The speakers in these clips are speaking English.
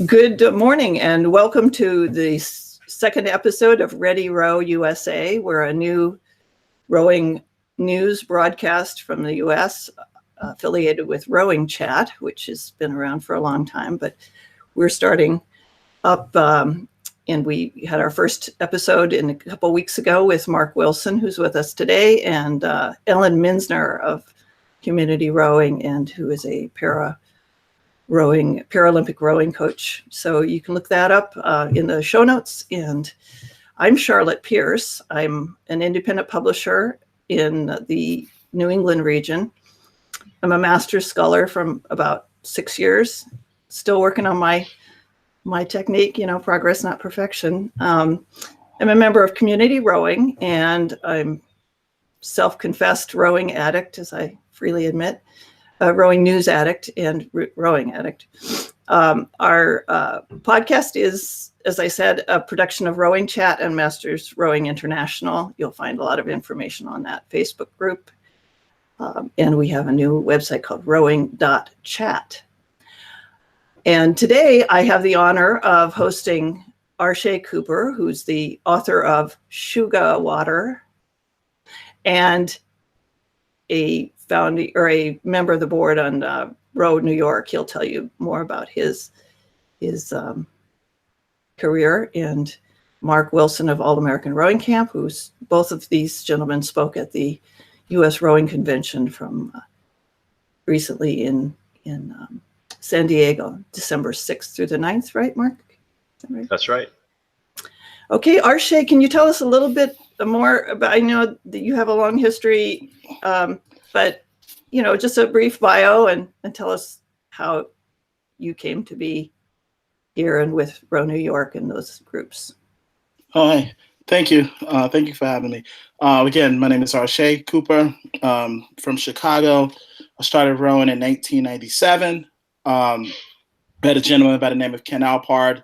Good morning and welcome to the second episode of Ready Row USA. We're a new rowing news broadcast from the US affiliated with Rowing Chat, which has been around for a long time, but we're starting up and we had our first episode a couple weeks ago with Mark Wilson, who's with us today, and Ellen Minzner of Community Rowing, and who is a Paralympic rowing coach. So you can look that up in the show notes. And I'm Charlotte Pierce. I'm an independent publisher in the New England region. I'm a master's scholar from about 6 years, still working on my technique, progress, not perfection. I'm a member of Community Rowing, and I'm self-confessed rowing addict, as I freely admit. A rowing news addict and rowing addict. Our podcast is, as I said, a production of Rowing Chat and Masters Rowing International. You'll find a lot of information on that Facebook group. And we have a new website called rowing.chat. And today I have the honor of hosting Arshay Cooper, who's the author of Sugar Water and a member of the board on Row New York. He'll tell you more about his career. And Mark Wilson of All American Rowing Camp, who's both of these gentlemen spoke at the USRowing convention from recently in San Diego, December 6th through the 9th, right, Mark? Is that right? That's right. Okay, Arshay, can you tell us a little bit more about, I know that you have a long history, but just a brief bio and tell us how you came to be here and with Row New York and those groups. Hi, thank you. Thank you for having me. Again, my name is Arshay Cooper from Chicago. I started rowing in 1997. I had a gentleman by the name of Ken Alpard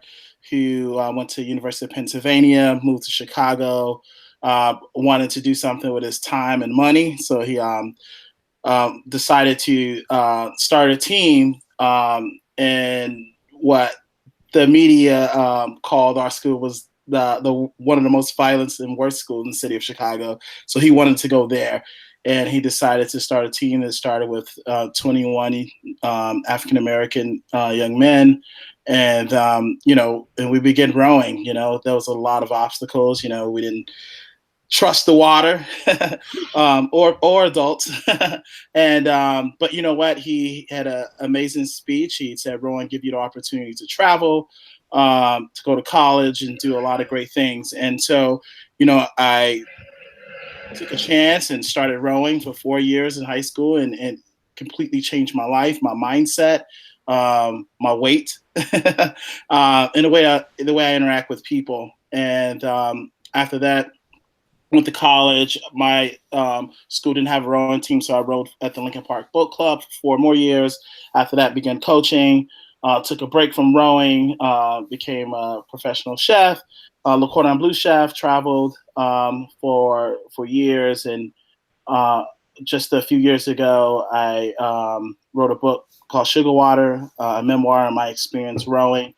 who went to University of Pennsylvania, moved to Chicago, wanted to do something with his time and money. So he decided to start a team and what the media called our school was the one of the most violent and worst schools in the city of Chicago. So he wanted to go there, and he decided to start a team that started with 21 African-American young men. And, and we began rowing. There was a lot of obstacles. We didn't trust the water or adults. And but you know what? He had an amazing speech. He said, rowing give you the opportunity to travel, to go to college and do a lot of great things. And so, I took a chance and started rowing for 4 years in high school and completely changed my life, my mindset, my weight, and the way I interact with people. And after that, went to college. My school didn't have a rowing team, so I rowed at the Lincoln Park Boat Club for 4 more years. After that, began coaching. Took a break from rowing. Became a professional chef, Le Cordon Bleu chef. Traveled for years, and just a few years ago, I wrote a book called Sugar Water, a memoir of my experience rowing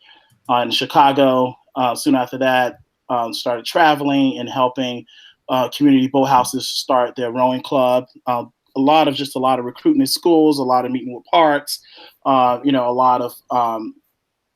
in Chicago. Soon after that, started traveling and helping community boathouses start their rowing club. A lot of recruiting in schools, a lot of meeting with parks, a lot of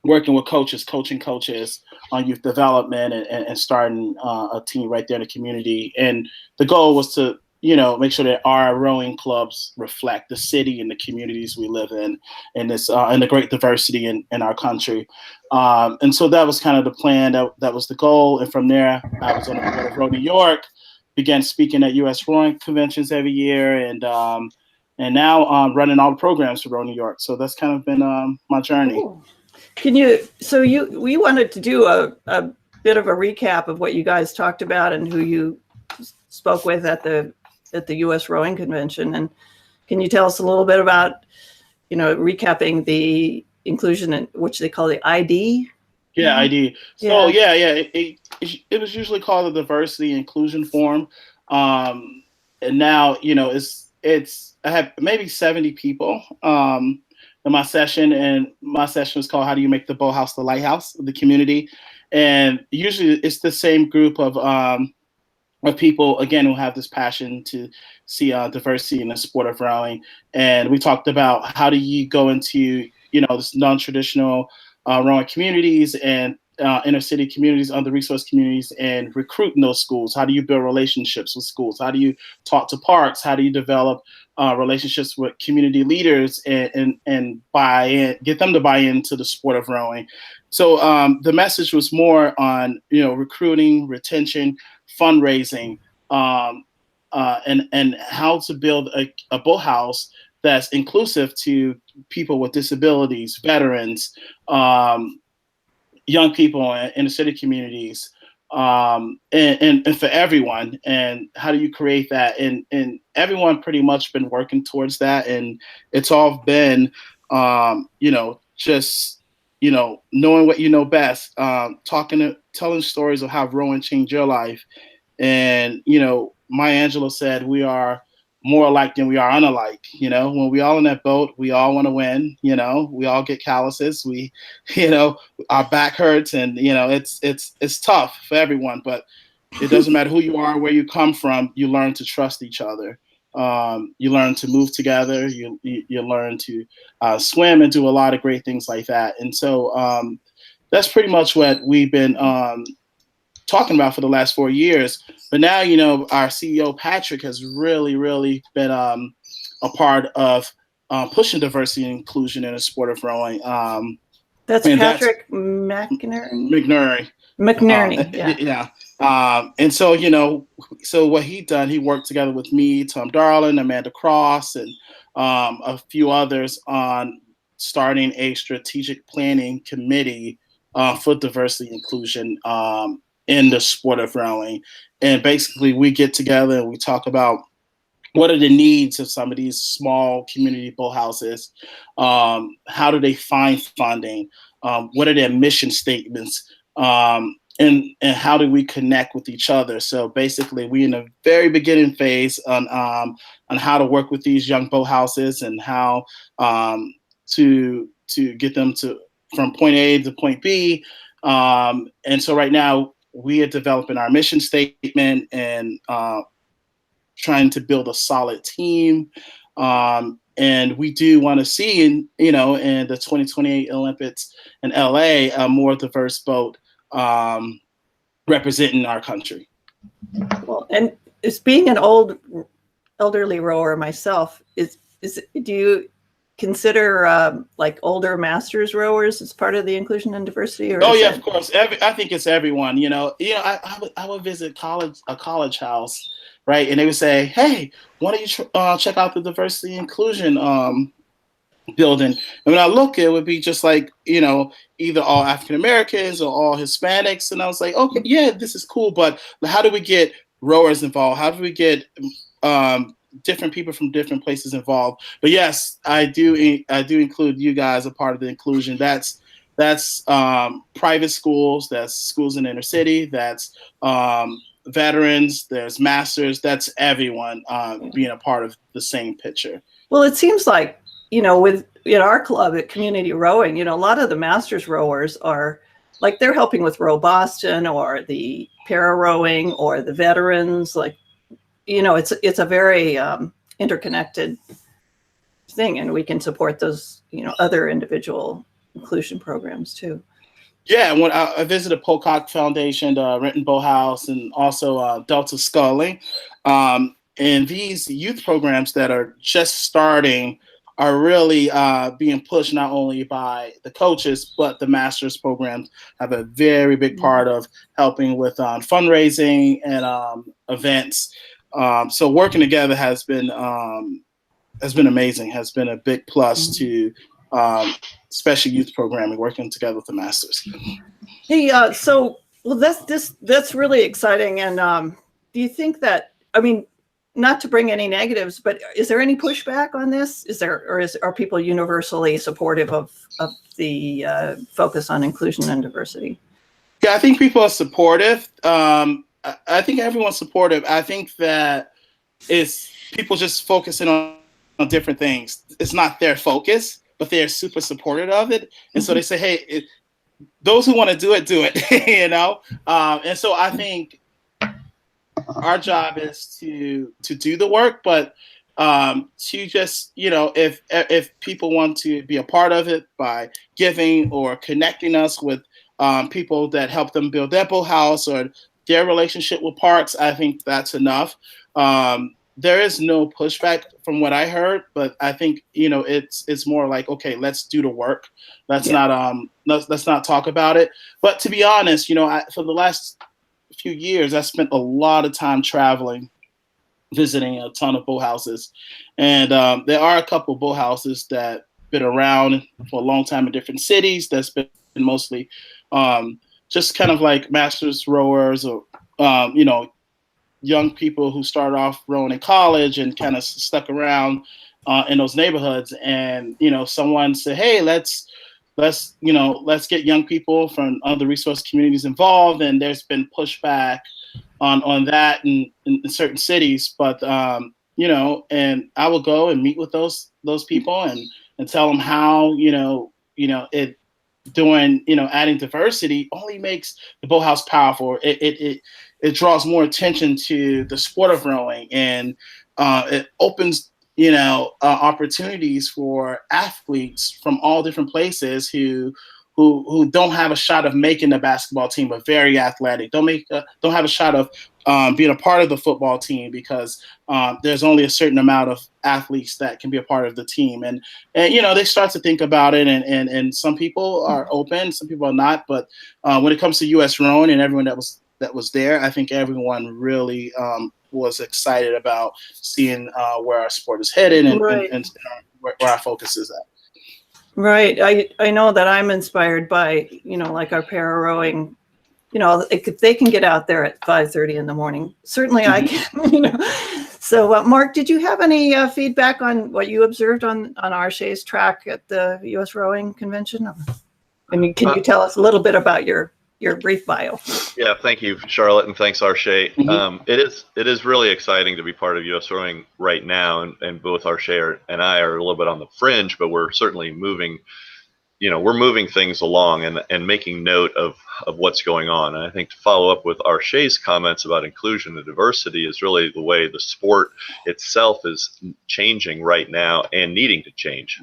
working with coaching coaches on youth development and starting a team right there in the community. And the goal was to, make sure that our rowing clubs reflect the city and the communities we live in, and this and the great diversity in our country. And so that was kind of the plan. That was the goal. And from there, I was on the board of Row New York, began speaking at USRowing conventions every year, and now running all the programs for Row New York. So that's kind of been my journey. Cool. We wanted to do a bit of a recap of what you guys talked about and who you spoke with at the USRowing convention. And can you tell us a little bit about, recapping the inclusion in which they call the ID? Yeah, ID. So it was usually called the Diversity Inclusion Forum. And now, it's I have maybe 70 people in my session, and my session was called "How Do You Make the Boathouse the Lighthouse of the Community?" And usually it's the same group of people, again, who have this passion to see diversity in the sport of rowing. And we talked about how do you go into, this non-traditional rowing communities and inner city communities, under-resourced communities, and recruit in those schools. How do you build relationships with schools? How do you talk to parks? How do you develop relationships with community leaders and buy in, get them to buy into the sport of rowing? So the message was more on, recruiting, retention, fundraising, and how to build a boathouse that's inclusive to people with disabilities, veterans, young people in inner city communities, and for everyone. And how do you create that? And everyone pretty much been working towards that. And it's all been, just, knowing what you know best, telling stories of how rowing changed your life. And, Maya Angelou said, we are more alike than we are unalike. When we all in that boat, we all want to win. We all get calluses. We, our back hurts, and it's tough for everyone. But it doesn't matter who you are, where you come from. You learn to trust each other. You learn to move together. You learn to swim and do a lot of great things like that. And so that's pretty much what we've been talking about for the last 4 years. But now, our CEO Patrick has really, really been a part of pushing diversity and inclusion in the sport of rowing. That's Patrick McNerny. McNerny, yeah. And so, so what he done, he worked together with me, Tom Darling, Amanda Cross, and a few others on starting a strategic planning committee for diversity and inclusion in the sport of rowing. And basically we get together and we talk about what are the needs of some of these small community boathouses? How do they find funding? What are their mission statements? And how do we connect with each other? So basically we in the very beginning phase on how to work with these young boathouses and how to get them from point A to point B. And so right now, we are developing our mission statement and trying to build a solid team. And we do want to see in the 2028 Olympics in LA, a more diverse boat representing our country. Well, and as being an elderly rower myself, do you consider like older masters rowers as part of the inclusion and diversity? Or of course. I think it's everyone. I would visit a college house, right? And they would say, "Hey, why don't you check out the diversity and inclusion building?" And when I look, it would be just like either all African Americans or all Hispanics. And I was like, okay, yeah, this is cool, but how do we get rowers involved? How do we get different people from different places involved? But yes, I do include you guys a part of the inclusion. That's private schools, that's schools in the inner city, that's veterans, there's masters, that's everyone being a part of the same picture. Well, it seems like with our club at Community Rowing, a lot of the masters rowers are like they're helping with Row Boston or the para rowing or the veterans, like it's a very interconnected thing, and we can support those, other individual inclusion programs too. Yeah, when I visited Pocock Foundation, the Renton Boathouse, and also Delta Sculling, and these youth programs that are just starting are really being pushed not only by the coaches, but the master's programs have a very big part of helping with fundraising and events. So working together has been amazing, has been a big plus to special youth programming, working together with the masters. Hey, that's really exciting. And do you think that, not to bring any negatives, but is there any pushback on this? Are people universally supportive of the focus on inclusion and diversity? Yeah, I think people are supportive. I think everyone's supportive. I think that it's people just focusing on different things. It's not their focus, but they're super supportive of it. And so they say, hey, those who want to do it, you know? And so I think our job is to do the work, but to just, you know, if people want to be a part of it by giving or connecting us with people that help them build their boathouse or their relationship with parks, I think that's enough. There is no pushback from what I heard, but I think, you know, it's more like, okay, let's do the work. Let's not talk about it. But to be honest, you know, for the last few years, I spent a lot of time traveling, visiting a ton of boathouses, and there are a couple of boathouses that been around for a long time in different cities. That's been mostly just kind of like masters rowers or you know, young people who started off rowing in college and kind of stuck around in those neighborhoods. And, you know, someone said, hey, let's get young people from other resource communities involved. And there's been pushback on that in certain cities. But, you know, and I will go and meet with those people and tell them how, it doing, adding diversity only makes the boathouse powerful. It draws more attention to the sport of rowing, and it opens, opportunities for athletes from all different places who don't have a shot of making the basketball team, but very athletic. Don't have a shot of being a part of the football team because there's only a certain amount of athletes that can be a part of the team. And they start to think about it, and some people are open, some people are not. But when it comes to USRowing and everyone that was there, I think everyone really was excited about seeing where our sport is headed and where our focus is at. Right. I know that I'm inspired by, like our para rowing, if they can get out there at 5:30 in the morning, certainly I can, So Mark, did you have any feedback on what you observed on Arshay's track at the USRowing convention? I mean, can you tell us a little bit about your brief bio? Yeah, thank you, Charlotte, and thanks, Arshay. It is really exciting to be part of USRowing right now, and both Arshay and I are a little bit on the fringe, but we're certainly moving. We're moving things along and making note of what's going on. And I think to follow up with Arshay's comments about inclusion and diversity is really the way the sport itself is changing right now and needing to change.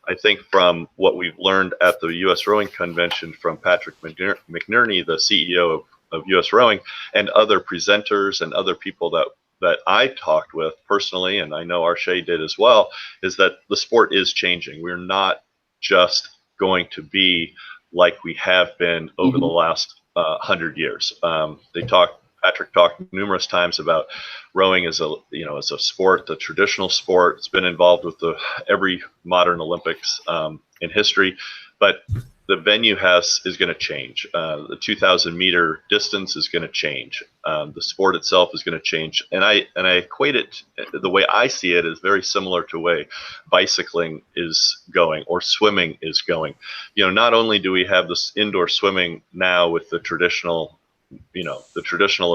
I think from what we've learned at the USRowing convention from Patrick McNerny, the CEO of USRowing, and other presenters and other people that I talked with personally, and I know Arshay did as well, is that the sport is changing. We're not just going to be like we have been over the last 100 years. Patrick talked numerous times about rowing as a sport, the traditional sport. It's been involved with every modern Olympics in history, but the venue is going to change. The 2,000-meter distance is going to change. The sport itself is going to change, and I equate it, the way I see it, is very similar to the way bicycling is going or swimming is going. Not only do we have this indoor swimming now with the traditional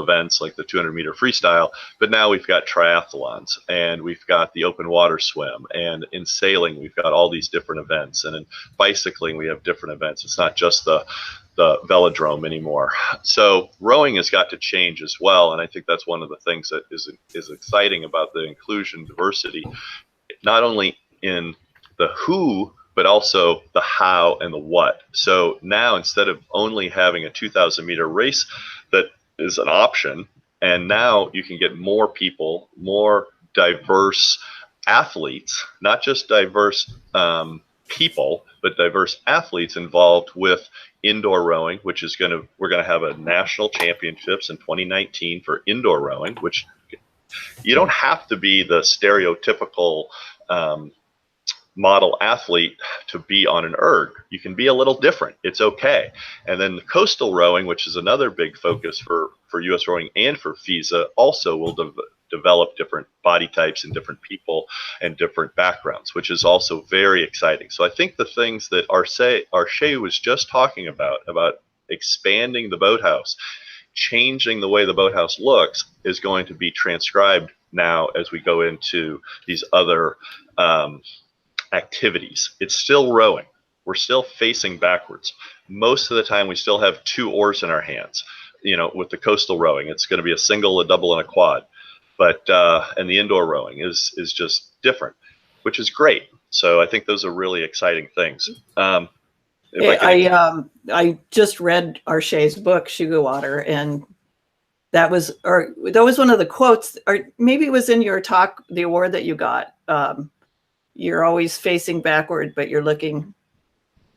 events like the 200-meter freestyle, but now we've got triathlons, and we've got the open water swim, and in sailing we've got all these different events, and in bicycling we have different events. It's not just the velodrome anymore. So rowing has got to change as well, and I think that's one of the things that is exciting about the inclusion diversity, not only in the who, but also the how and the what. So now, instead of only having a 2,000-meter race that is an option, and now you can get more people, more diverse athletes, not just diverse people, but diverse athletes involved with indoor rowing, which is we're going to have a national championships in 2019 for indoor rowing, which you don't have to be the stereotypical model athlete to be on an erg. You can be a little different. It's okay. And then the coastal rowing, which is another big focus for USRowing and for FISA, also will develop different body types and different people and different backgrounds, which is also very exciting. So I think the things that Arshay was just talking about expanding the boathouse, changing the way the boathouse looks, is going to be transcribed now as we go into these other activities. It's still rowing. We're still facing backwards. Most of the time, we still have 2 oars in our hands. You know, with the coastal rowing, it's going to be a single, a double, and a quad. But and the indoor rowing is just different, which is great. So I think those are really exciting things. I just read Arshay's book, Sugar Water, and that was one of the quotes, or maybe it was in your talk, the award that you got. You're always facing backward, but you're looking,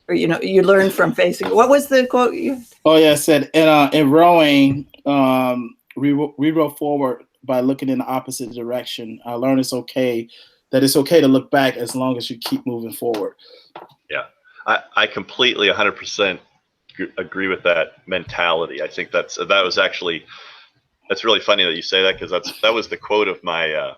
or you learn from facing. What was the quote? Oh yeah, I said in rowing, we row forward by looking in the opposite direction. I learned it's okay to look back as long as you keep moving forward. Yeah, I completely 100% agree with that mentality. I think that's really funny that you say that, because that was the quote of my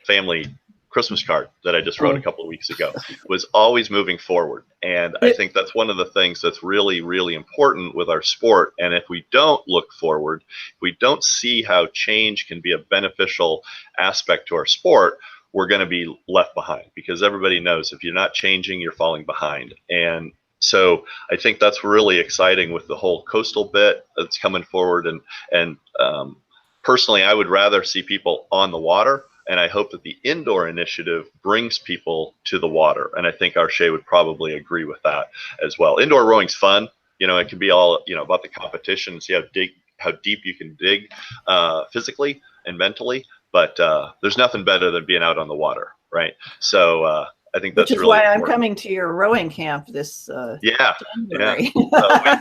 family Christmas card that I just wrote a couple of weeks ago, was always moving forward. And I think that's one of the things that's really, really important with our sport. And if we don't look forward, if we don't see how change can be a beneficial aspect to our sport, we're going to be left behind, because everybody knows if you're not changing, you're falling behind. And so I think that's really exciting with the whole coastal bit that's coming forward. And personally, I would rather see people on the water. And I hope that the indoor initiative brings people to the water. And I think Arshay would probably agree with that as well. Indoor rowing's fun. It can be all, about the competition, see how deep you can dig physically and mentally. But there's nothing better than being out on the water, right? So I think that's really important. Which is why I'm coming to your rowing camp this January. So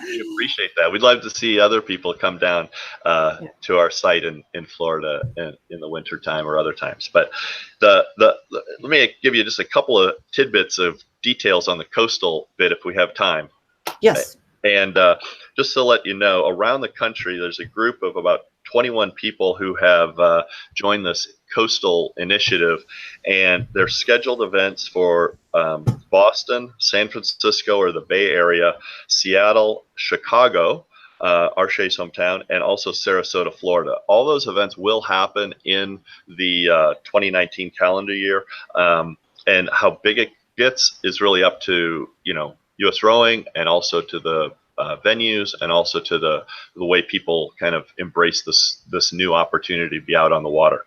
we appreciate that. We'd love to see other people come down to our site in Florida in the winter time or other times. But let me give you just a couple of tidbits of details on the coastal bit if we have time. Yes. And just to let you know, around the country, there's a group of about 21 people who have joined this coastal initiative, and they're scheduled events for Boston, San Francisco or the Bay Area, Seattle, Chicago, Arshay's hometown, and also Sarasota, Florida. All those events will happen in the 2019 calendar year, and how big it gets is really up to US Rowing, and also to the venues, and also to the way people kind of embrace this new opportunity to be out on the water.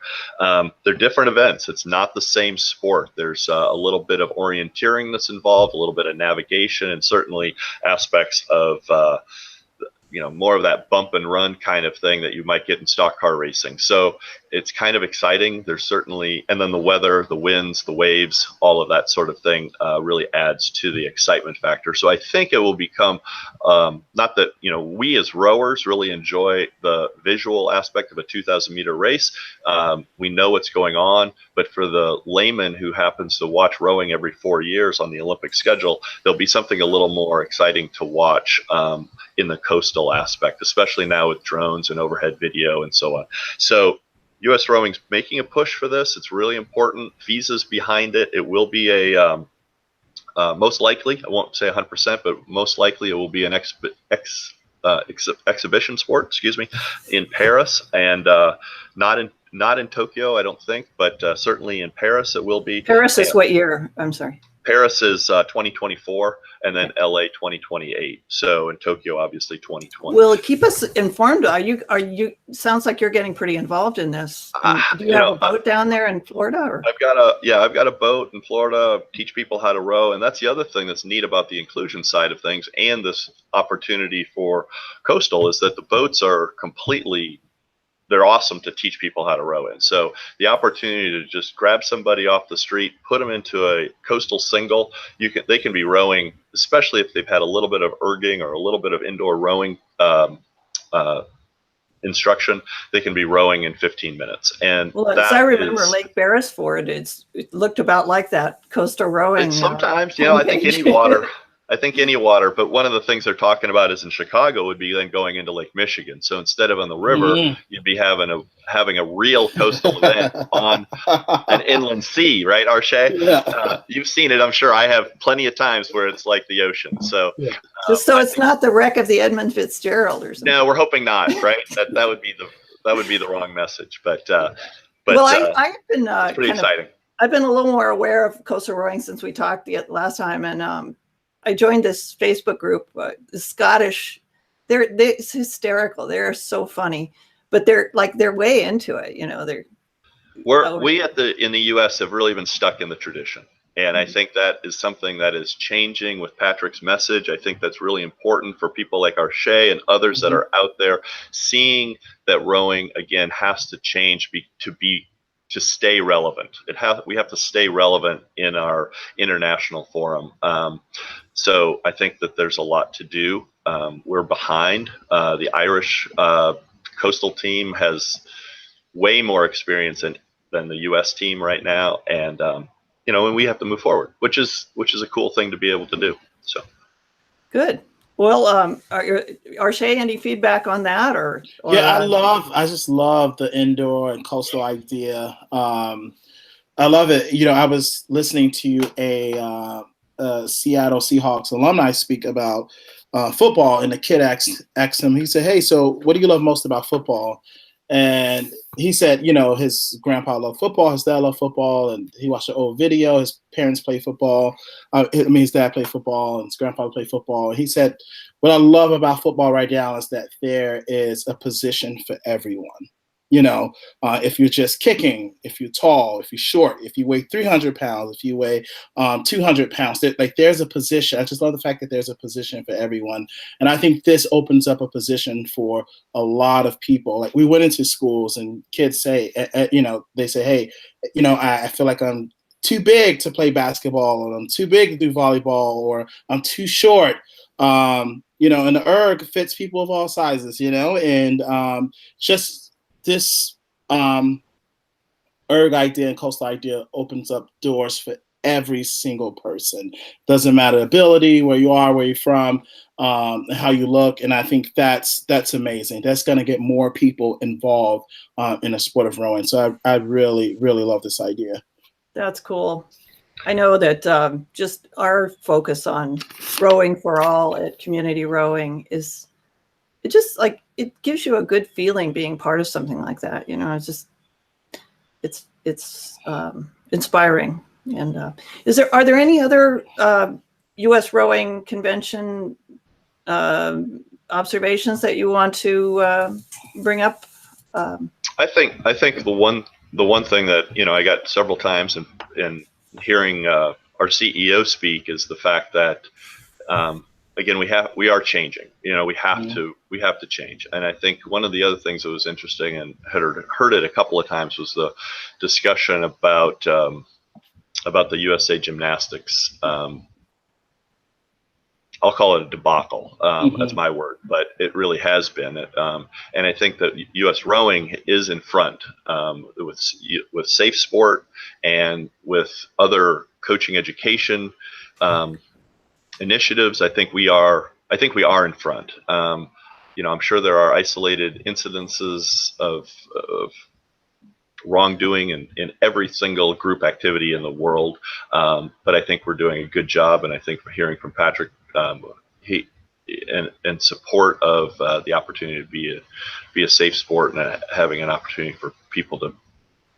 They're different events. It's not the same sport. There's a little bit of orienteering that's involved, a little bit of navigation, and certainly aspects of more of that bump and run kind of thing that you might get in stock car racing. So it's kind of exciting. There's certainly, and then the weather, the winds, the waves, all of that sort of thing really adds to the excitement factor. So I think it will become, not that, we as rowers really enjoy the visual aspect of a 2,000 meter race. We know what's going on, but for the layman who happens to watch rowing every 4 years on the Olympic schedule, there'll be something a little more exciting to watch in the coastal aspect, especially now with drones and overhead video and so on. So US Rowing's making a push for this. It's really important. FISA's behind it. It will be a most likely, I won't say 100%, but most likely it will be an exhibition sport, in Paris, and not in Tokyo, I don't think, but certainly in Paris it will be. Paris is what year? I'm sorry. Paris is 2024, and then LA 2028. So in Tokyo, obviously 2020. Well, keep us informed. Are you? Sounds like you're getting pretty involved in this. Do you have a boat down there in Florida? Or? I've got a boat in Florida. Teach people how to row, and that's the other thing that's neat about the inclusion side of things, and this opportunity for coastal is that the boats are they're awesome to teach people how to row in. So the opportunity to just grab somebody off the street, put them into a coastal single, they can be rowing, especially if they've had a little bit of erging or a little bit of indoor rowing instruction, they can be rowing in 15 minutes. And as I remember Lake Beresford, it looked about like that, coastal rowing. Sometimes, I think any water, but one of the things they're talking about is in Chicago would be then going into Lake Michigan. So instead of on the river, you'd be having a real coastal event on an inland sea, right, Arshay? Yeah. You've seen it, I'm sure. I have plenty of times where it's like the ocean. So, it's not the wreck of the Edmund Fitzgerald or something. No, we're hoping not, right? that would be the wrong message. But I've been pretty exciting. I've been a little more aware of coastal rowing since we talked the last time, and I joined this Facebook group. The Scottish, it's hysterical. They're so funny, but they're way into it. You know, We in the U.S. have really been stuck in the tradition. And I think that is something that is changing with Patrick's message. I think that's really important for people like Arshay and others that are out there, seeing that rowing again has to change to stay relevant. We have to stay relevant in our international forum. So I think that there's a lot to do. We're behind. The Irish coastal team has way more experience than the U.S. team right now, and and we have to move forward, which is a cool thing to be able to do. So good. Well, Arshay, any feedback on that, or yeah, I just love the indoor and coastal idea. I love it. You know, I was listening to a Seattle Seahawks alumni speak about football, and the kid asked him. He said, "Hey, so what do you love most about football?" And he said, you know, his grandpa loved football, his dad loved football, and he watched an old video. His parents played football. His dad played football, and his grandfather played football. And he said, what I love about football right now is that there is a position for everyone. You know, if you're just kicking, if you're tall, if you're short, if you weigh 300 pounds, if you weigh 200 pounds, there's a position. I just love the fact that there's a position for everyone. And I think this opens up a position for a lot of people. Like, we went into schools and kids say, they say, hey, I feel like I'm too big to play basketball, or I'm too big to do volleyball, or I'm too short. And the erg fits people of all sizes, and just this erg idea and coastal idea opens up doors for every single person. Doesn't matter ability, where you are, where you're from, how you look. And I think that's amazing. That's going to get more people involved in the sport of rowing. So I really, really love this idea. That's cool. I know that just our focus on rowing for all at Community Rowing is, it gives you a good feeling being part of something like that. It's inspiring. And are there any other US Rowing Convention observations that you want to bring up? I think the one thing that I got several times in hearing our CEO speak is the fact that again, we are changing. We have to change. And I think one of the other things that was interesting, and heard it a couple of times, was the discussion about the USA Gymnastics. I'll call it a debacle. That's my word, but it really has been. And I think that U.S. Rowing is in front with Safe Sport and with other coaching education initiatives. I think we are in front. I'm sure there are isolated incidences of wrongdoing in every single group activity in the world, but I think we're doing a good job. And I think we're hearing from Patrick, he in support of the opportunity to be a safe sport, and having an opportunity for people to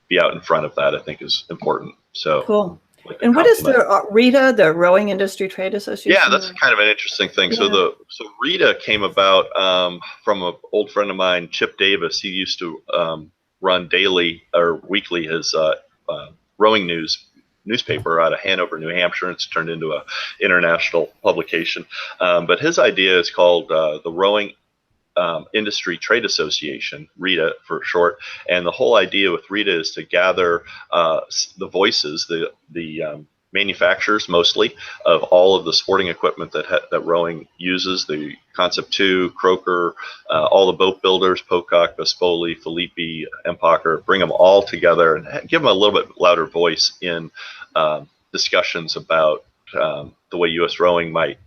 be out in front of that, I think is important. So cool. And what is the RITA, the Rowing Industry Trade Association? Yeah, that's kind of an interesting thing. Yeah. So RITA came about from an old friend of mine, Chip Davis. He used to run daily or weekly his rowing newspaper out of Hanover, New Hampshire. It's turned into an international publication. But his idea is called the Rowing Industry Trade Association, RITA for short. And the whole idea with RITA is to gather the voices, the manufacturers mostly, of all of the sporting equipment that rowing uses, the Concept 2, Croker, all the boat builders, Pocock, Vespoli, Filippi, Empacher, bring them all together and give them a little bit louder voice in discussions about the way U.S. Rowing might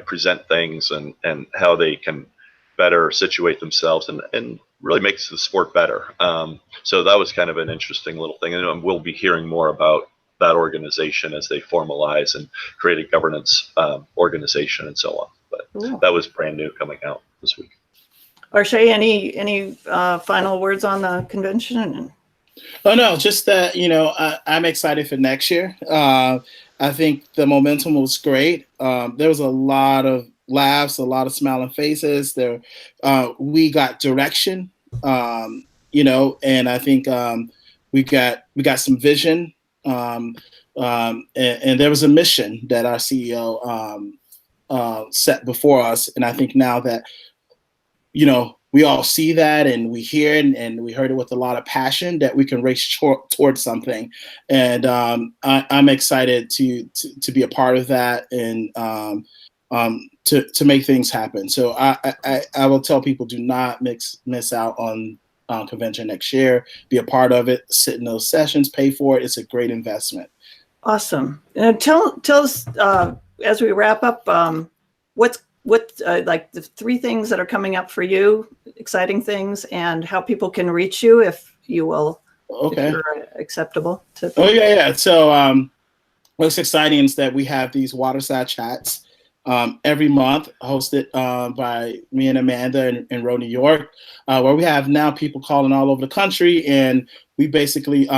present things and how they can better situate themselves and really makes the sport better. So that was kind of an interesting little thing. And we'll be hearing more about that organization as they formalize and create a governance organization and so on. But that was brand new coming out this week. Arshay, any final words on the convention? Oh no, just that, I'm excited for next year. I think the momentum was great. There was a lot of laughs, a lot of smiling faces. We got direction, and I think we got some vision, and there was a mission that our CEO set before us. And I think now that we all see that and we hear it and we heard it with a lot of passion, that we can race towards something. And I'm excited to be a part of that and to make things happen. So I will tell people, do not miss out on convention next year. Be a part of it, sit in those sessions, pay for it. It's a great investment. Awesome. And tell us as we wrap up, what like the 3 things that are coming up for you, exciting things, and how people can reach you if you will. Okay. If you're acceptable to. Oh yeah. So what's exciting is that we have these waterside chats every month, hosted by me and Amanda in Row, New York, where we have now people calling all over the country, and we basically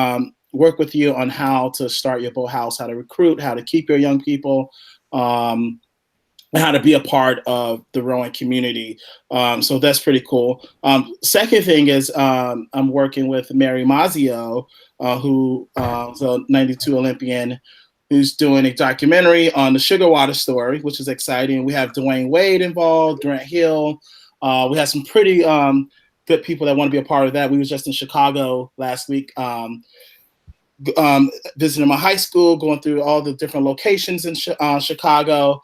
work with you on how to start your boat house, how to recruit, how to keep your young people, and how to be a part of the rowing community. So that's pretty cool. Second thing is I'm working with Mary Mazzio, who is a 92 Olympian, who's doing a documentary on the sugar water story, which is exciting. We have Dwayne Wade involved, Grant Hill. We have some pretty good people that want to be a part of that. We were just in Chicago last week, visiting my high school, going through all the different locations in Chicago.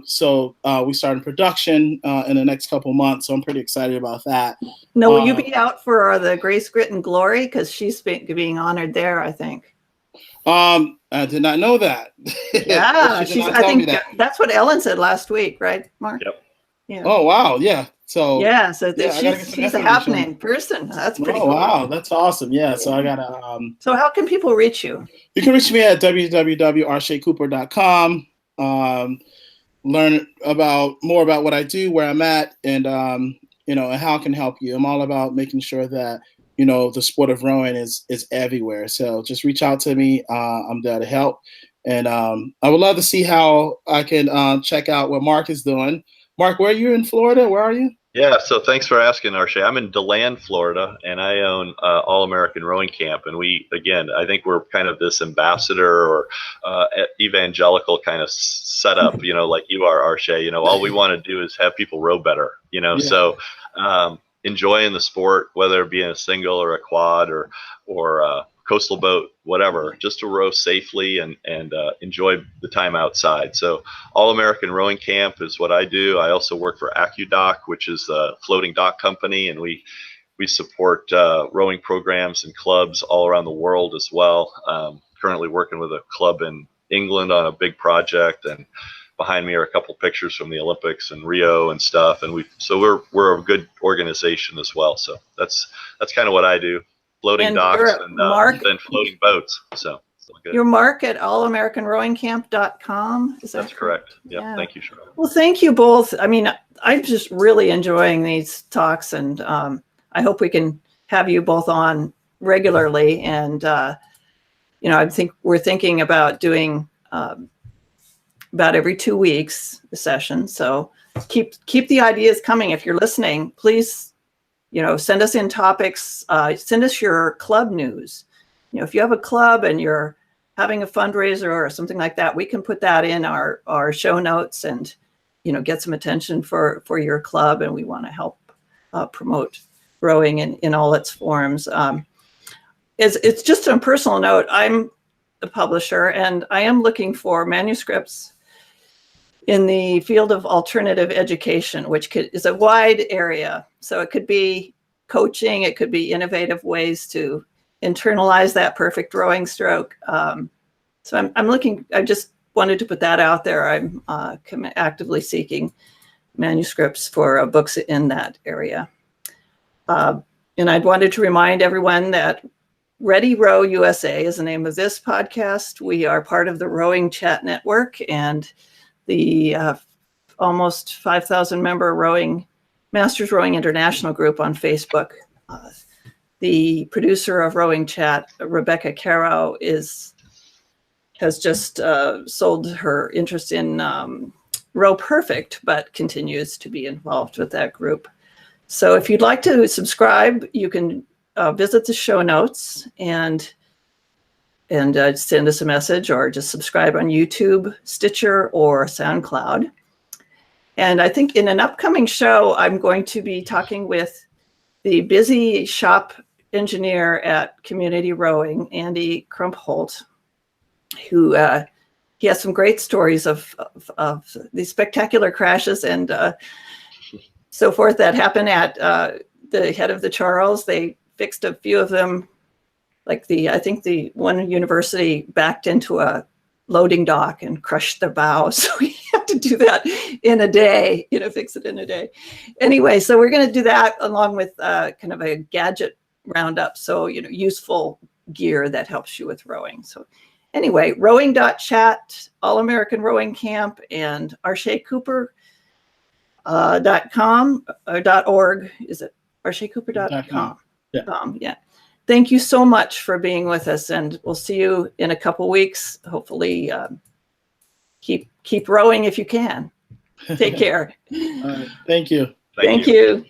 So we started production in the next couple months, so I'm pretty excited about that. No, will you be out for the Grace, Grit, and Glory? Because she's being honored there, I think. I did not know that. Yeah, I think that's what Ellen said last week, right, Mark? Yep. Yeah. Oh wow, yeah. So she's a happening person. That's pretty cool. Wow, that's awesome. Yeah, so I gotta. So how can people reach you? You can reach me at www.arshaykooper.com. Learn more about what I do, where I'm at, and and how I can help you. I'm all about making sure that the sport of rowing is everywhere. So just reach out to me. I'm there to help, and I would love to see how I can check out what Mark is doing. Mark, where are you in Florida? Where are you? Yeah, so thanks for asking, Arshay. I'm in DeLand, Florida, and I own All American Rowing Camp. And I think we're kind of this ambassador or evangelical kind of setup, like you are, Arshay. All we want to do is have people row better, Yeah. So enjoying the sport, whether it be in a single or a quad or a coastal boat, whatever, just to row safely and enjoy the time outside. So All American Rowing Camp is what I do. I also work for AccuDock, which is a floating dock company, and we support rowing programs and clubs all around the world as well. Currently working with a club in England on a big project, and behind me are a couple pictures from the Olympics and Rio and stuff. And we're a good organization as well. So that's kind of what I do. Floating docks and then floating boats. So good. Your Mark at allamericanrowingcamp.com. That's correct. Yep. Yeah. Thank you, Charlotte. Well, thank you both. I mean, I'm just really enjoying these talks, and I hope we can have you both on regularly. And I think we're thinking about doing about every 2 weeks a session. So keep the ideas coming. If you're listening, please. Send us in topics, send us your club news. If you have a club and you're having a fundraiser or something like that, we can put that in our show notes and, get some attention for your club. And we want to help promote rowing in all its forms. It's just a personal note. I'm the publisher, and I am looking for manuscripts in the field of alternative education, which is a wide area. So it could be coaching, it could be innovative ways to internalize that perfect rowing stroke. So I'm looking, I just wanted to put that out there. I'm actively seeking manuscripts for books in that area. And I'd wanted to remind everyone that Ready Row USA is the name of this podcast. We are part of the Rowing Chat Network, and the almost 5,000 member Masters Rowing International group on Facebook. the producer of Rowing Chat, Rebecca Caro, has just sold her interest in Row Perfect, but continues to be involved with that group. So if you'd like to subscribe, you can visit the show notes and send us a message, or just subscribe on YouTube, Stitcher, or SoundCloud. And I think in an upcoming show, I'm going to be talking with the busy shop engineer at Community Rowing, Andy Krumpholt, who he has some great stories of these spectacular crashes and so forth that happen at the head of the Charles. They fixed a few of them. Like I think the one university backed into a loading dock and crushed the bow. So we have to do that in a day, fix it in a day. Anyway, so we're going to do that along with kind of a gadget roundup. So, useful gear that helps you with rowing. So anyway, rowing.chat, All American Rowing Camp, and ArshayCooper.com or .org. Is it ArshayCooper.com? Yeah. Thank you so much for being with us, and we'll see you in a couple weeks. Hopefully, keep rowing if you can. Take care. Thank you. Thank you.